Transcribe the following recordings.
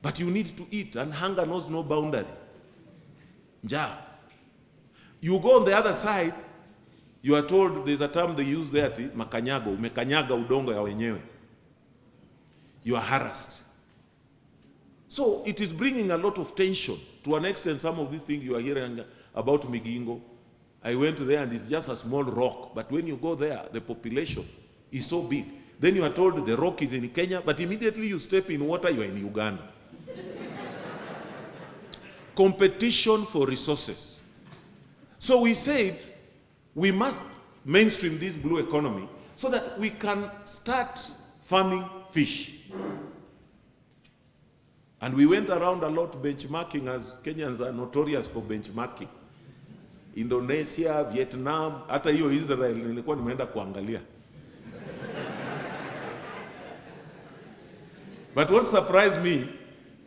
But you need to eat, and hunger knows no boundary. Njaa. You go on the other side, you are told, there's a term they use there, makanyago, umekanyaga udongo ya wenyewe. You are harassed. So it is bringing a lot of tension. To an extent, some of these things you are hearing about Migingo, I went there and it's just a small rock. But when you go there, the population is so big. Then you are told the rock is in Kenya, but immediately you step in water, you are in Uganda. Competition for resources. So we said we must mainstream this blue economy so that we can start farming fish. And we went around a lot benchmarking, as Kenyans are notorious for benchmarking. Indonesia, Vietnam, hata hiyo Israel nilikuwa nimeenda kuangalia. But what surprised me,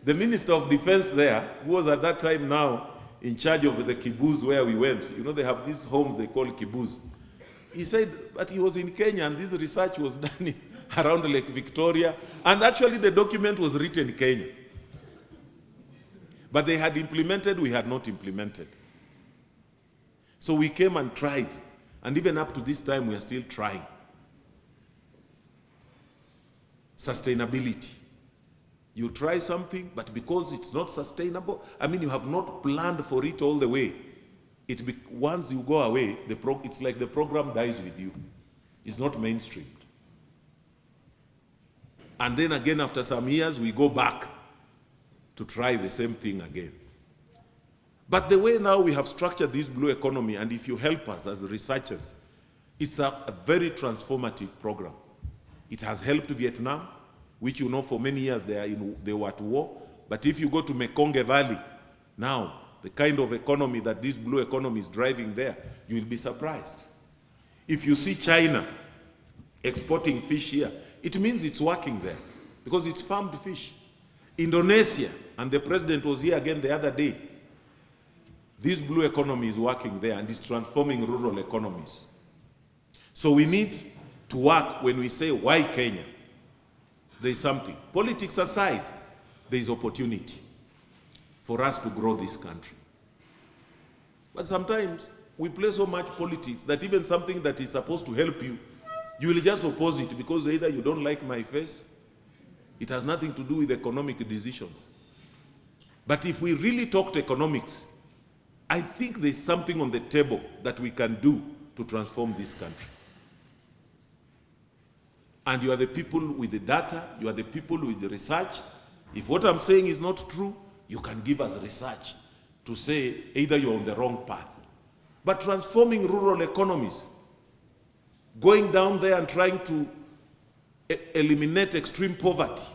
the Minister of Defense there, who was at that time now in charge of the kibbutz where we went, you know, they have these homes they call kibbutz. He said, but he was in Kenya and this research was done around Lake Victoria, and actually the document was written in Kenya. But they had implemented, we had not implemented. So we came and tried, and even up to this time we are still trying. Sustainability. You try something, but because it's not sustainable, I mean, you have not planned for it all the way. Once you go away, it's like the program dies with you. It's not mainstreamed. And then again, after some years, we go back to try the same thing again. But the way now we have structured this blue economy, and if you help us as researchers, it's a very transformative program. It has helped Vietnam, which you know for many years they were at war. But if you go to Mekong Valley, now, the kind of economy that this blue economy is driving there, you will be surprised. If you see China exporting fish here, it means it's working there, because it's farmed fish. Indonesia, and the president was here again the other day, this blue economy is working there and it's transforming rural economies. So we need to work. When we say, why Kenya? There is something. Politics aside, there is opportunity for us to grow this country. But sometimes we play so much politics that even something that is supposed to help you, you will just oppose it because either you don't like my face. It has nothing to do with economic decisions. But if we really talked economics, I think there's something on the table that we can do to transform this country. And you are the people with the data, you are the people with the research. If what I'm saying is not true, you can give us research to say either you're on the wrong path. But transforming rural economies, going down there and trying to eliminate extreme poverty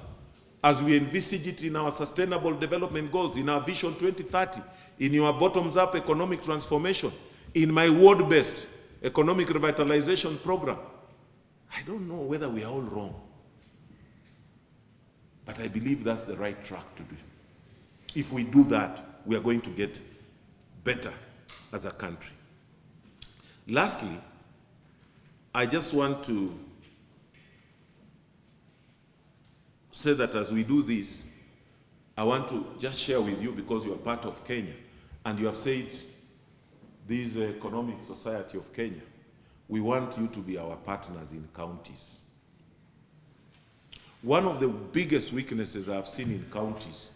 as we envisage it in our sustainable development goals, in our Vision 2030, in your bottoms-up economic transformation, in my word-based economic revitalization program. I don't know whether we are all wrong, but I believe that's the right track to do. If we do that, we are going to get better as a country. Lastly, I just want to say that as we do this, I want to just share with you, because you are part of Kenya, and you have said, this Economic Society of Kenya, we want you to be our partners in counties. One of the biggest weaknesses I've seen in counties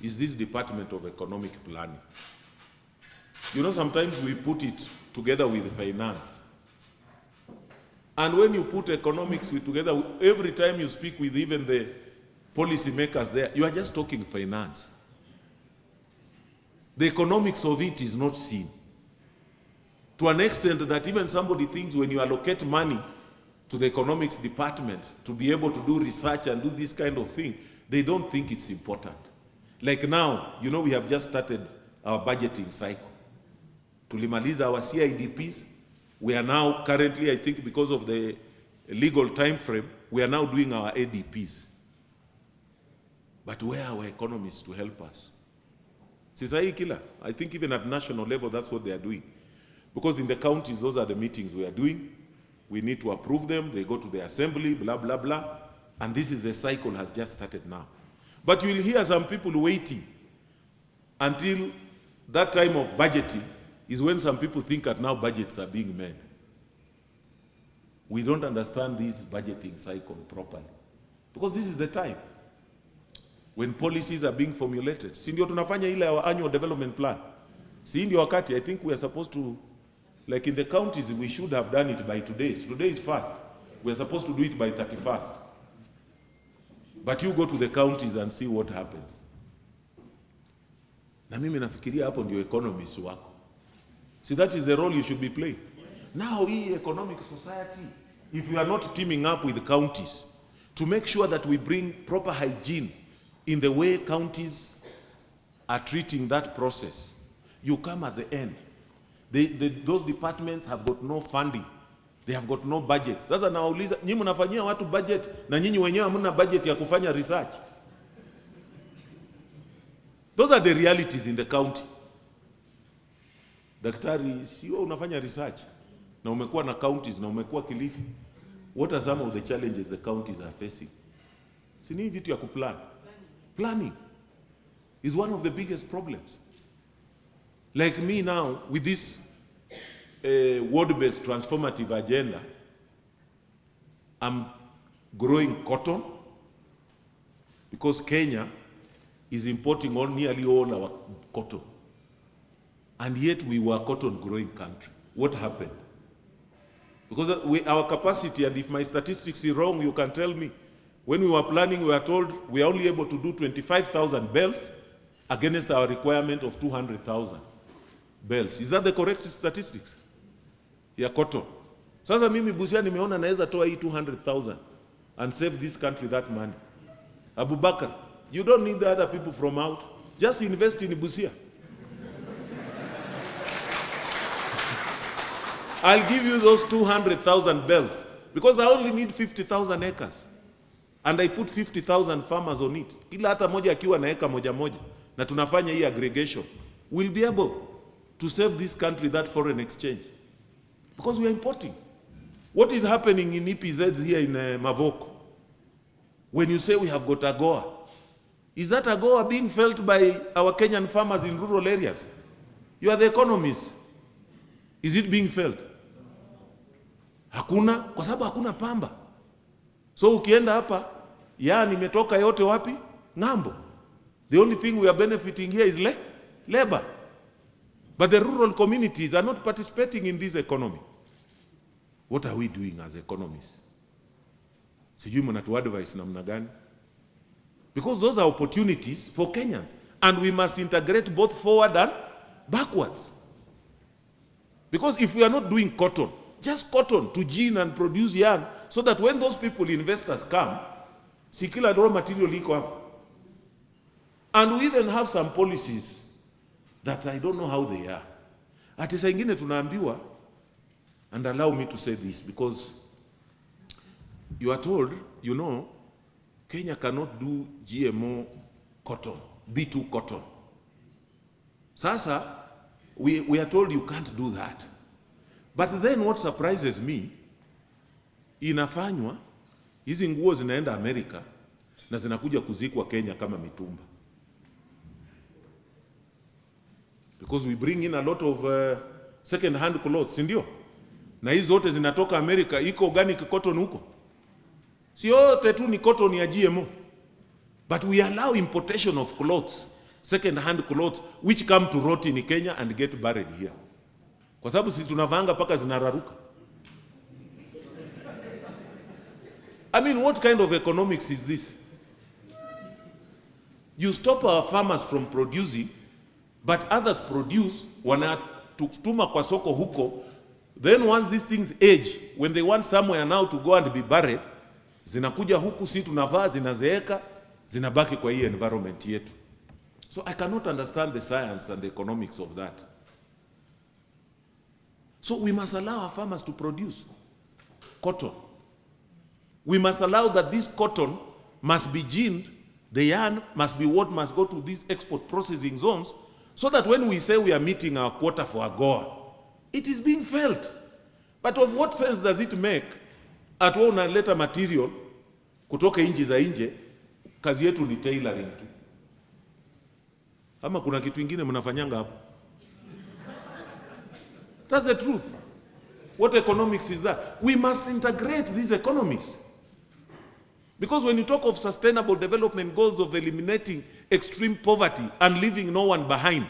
is this Department of Economic Planning. You know, sometimes we put it together with finance. And when you put economics together, every time you speak with even the policy makers there, you are just talking finance. The economics of it is not seen. To an extent that even somebody thinks when you allocate money to the economics department to be able to do research and do this kind of thing, they don't think it's important. Like now, you know, we have just started our budgeting cycle. Tulimaliza our CIDPs. We are now currently, I think because of the legal time frame, we are now doing our ADPs. But where are our economists to help us? I think even at national level, that's what they are doing. Because in the counties, those are the meetings we are doing. We need to approve them. They go to the assembly, blah, blah, blah. And this is the cycle has just started now. But you will hear some people waiting until that time of budgeting is when some people think that now budgets are being made. We don't understand this budgeting cycle properly. Because this is the time when policies are being formulated. Si ndio tunafanya ile our annual development plan. Si ndio wakati, I think we are supposed to, like in the counties, we should have done it by today. So today is first. We are supposed to do it by 31st. But you go to the counties and see what happens. Na mimi nafikiria hapo ndio economies wako. See, that is the role you should be playing. Now, hii economic society, if we are not teaming up with the counties to make sure that we bring proper hygiene in the way counties are treating that process, you come at the end. Those departments have got no funding. They have got no budget. Sasa nawauliza, nyinyi mnafanyia watu budget na nyinyi wenyewe hamna budget ya kufanya research. Those are the realities in the county. Daktari, sio unafanya research na umekuwa na counties na umekuwa Kilifi. What are some of the challenges the counties are facing? Si ni vitu ya kuplan. Planning is one of the biggest problems. Like me now, with this word-based transformative agenda, I'm growing cotton because Kenya is importing nearly all our cotton. And yet we were a cotton growing country. What happened? Because our capacity, and if my statistics are wrong, you can tell me, when we were planning, we were told we are only able to do 25,000 bales against our requirement of 200,000 bales. Is that the correct statistics? Ya cotton. Sasa mimi Busia nimeona naweza toa hii 200,000 and save this country that money. Abubakar, you don't need the other people from out. Just invest in Busia. I'll give you those 200,000 bells because I only need 50,000 acres. And I put 50,000 farmers on it. Kila hata moja akiwa na eka moja moja na tunafanya hii aggregation, we'll be able to save this country that foreign exchange. Because we are importing. What is happening in EPZs here in Mavoko? When you say we have got AGOA, is that AGOA being felt by our Kenyan farmers in rural areas? You are the economies. Is it being felt? Hakuna, kwa sababu hakuna pamba. So ukienda hapa, nimetoka yote wapi? Ng'ambo. The only thing we are benefiting here is labor. But the rural communities are not participating in this economy. What are we doing as economists? Sijui mnatu advise namna gani? Because those are opportunities for Kenyans. And we must integrate both forward and backwards. Because if we are not doing cotton, just cotton to gin and produce yarn, so that when those people, investors come, si kila raw material iko hapo. And we even have some policies that I don't know how they are. Ati saa ingine tunaambiwa, and allow me to say this, because you are told, you know, Kenya cannot do GMO cotton, B2 cotton. Sasa, we are told you can't do that. But then what surprises me, inafanywa, hizi nguo zinaenda Amerika, na zinakuja kuzikwa Kenya kama mitumba. Because we bring in a lot of second-hand clothes, sindio? Na hizi zote zinatoka Amerika, iko organic cotton huko. Si yote tu ni cotton ya GMO. But we allow importation of clothes, second-hand clothes, which come to rot in Kenya and get buried here. Kwa sababu si tunavanga paka zinararuka. I mean, what kind of economics is this? You stop our farmers from producing, but others produce, wanatuma kwa soko huko. Then once these things age, when they want somewhere now to go and be buried, zinakuja huku, si tunavaa, zinazeeka, zinabaki kwa hii environment yetu. So I cannot understand the science and the economics of that. So we must allow our farmers to produce cotton. We must allow that this cotton must be ginned, the yarn must be what must go to these export processing zones, so that when we say we are meeting our quota for AGOA, it is being felt. But of what sense does it make at unaleta material kutoka nchi za nje Kazi yetu ni tailoring tu. Ama kuna kitu kingine mnafanyanga hapo? That's the truth. What economics is that? We must integrate these economies. Because when you talk of sustainable development goals of eliminating extreme poverty and leaving no one behind,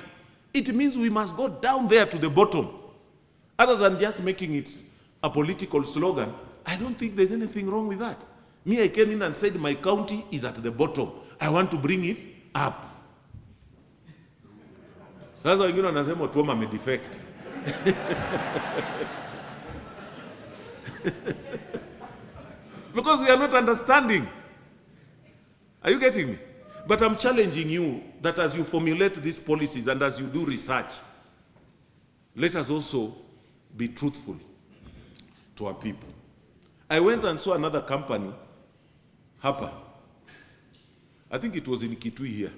it means we must go down there to the bottom. Other than just making it a political slogan, I don't think there's anything wrong with that. Me, I came in and said my county is at the bottom. I want to bring it up. Sasa wengine wanasema Otuoma amedefect. Because we are not understanding. Are you getting me? But I'm challenging you that as you formulate these policies and as you do research, let us also be truthful to our people. I went and saw another company, hapa. I think it was in Kitui here.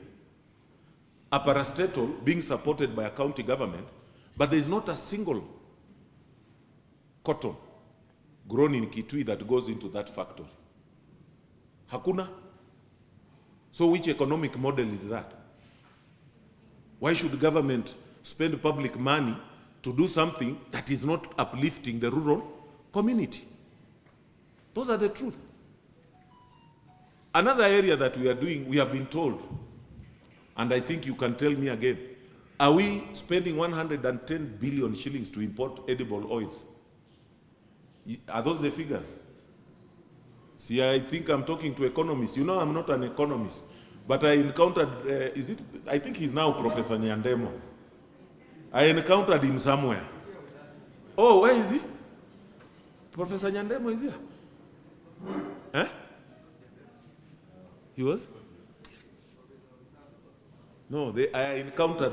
A parastatal being supported by a county government, but there is not a single cotton grown in Kitui that goes into that factory. Hakuna. So which economic model is that? Why should government spend public money to do something that is not uplifting the rural community? Those are the truth. Another area that we are doing, we have been told, and I think you can tell me again, are we spending 110 billion shillings to import edible oils? Are those the figures? See, I think I'm talking to economists. You know, I'm not an economist, but I encountered, I think he's now Professor Nyandemo. I encountered him somewhere. Oh, where is he? Professor Nyandemo is here. Eh? He was? No, I encountered